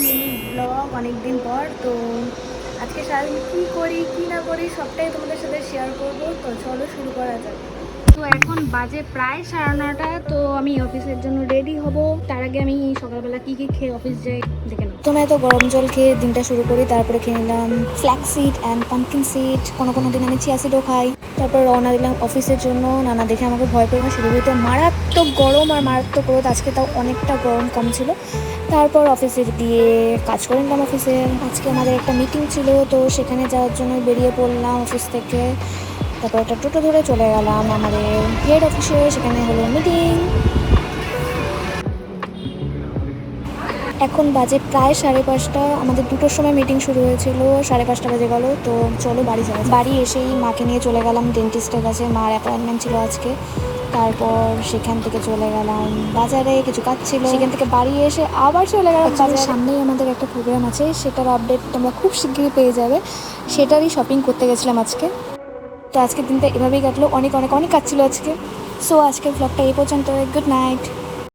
Mini blog অনেক দিন পর। তো আজকে সারাদিন কী করি কী না করি সবটাই তোমাদের সাথে শেয়ার করব। তো চলো শুরু করা যাক। তো এখন বাজে প্রায় 9:30। তো আমি অফিসের জন্য রেডি হব। তার আগে আমি সকালবেলা কী কী খেয়ে অফিস যাই দেখে নাও। প্রথমে তো গরম জল খেয়ে দিনটা শুরু করি, তারপরে খেয়ে নিলাম flax seed and pumpkin seed. কোনো দিন আমি চিয়া সিডও খাই। তারপর রওনা দিলাম অফিসের জন্য। নানা দেখে আমাকে ভয় পেয়ে শিলিগুড়িতে মারাত্মক গরম আর মারাত্মক রোদ, আজকে তাও অনেকটা গরম কম ছিল। তারপর অফিসে গিয়ে কাজ করে নিলাম অফিসে। আজকে আমাদের একটা মিটিং ছিল, তো সেখানে যাওয়ার জন্য বেরিয়ে পড়লাম অফিস থেকে। তারপর একটা টোটো ধরে চলে গেলাম আমাদের হেড অফিসে, সেখানে হলো মিটিং। এখন বাজে প্রায় 5:30। আমাদের 2টোর সময় মিটিং শুরু হয়েছিল, 5:30 বেজে গেল। তো চলো বাড়ি যাওয়া। বাড়ি এসেই মাকে নিয়ে চলে গেলাম ডেন্টিস্টের কাছে, মার অ্যাপয়েন্টমেন্ট ছিল আজকে। তারপর সেখান থেকে চলে গেলাম বাজারে, কিছু কাজ ছিল। সেখান থেকে বাড়ি এসে আবার চলে গেলাম বাজারে। সামনেই আমাদের একটা প্রোগ্রাম আছে, সেটার আপডেট তোমরা খুব শিগগিরই পেয়ে যাবে। সেটারই শপিং করতে গেছিলাম আজকে। তো আজকের দিনটা এভাবেই কাটলো, অনেক অনেক অনেক কাজ ছিল আজকে। সো আজকের ব্লগটা এই পর্যন্ত। Good night.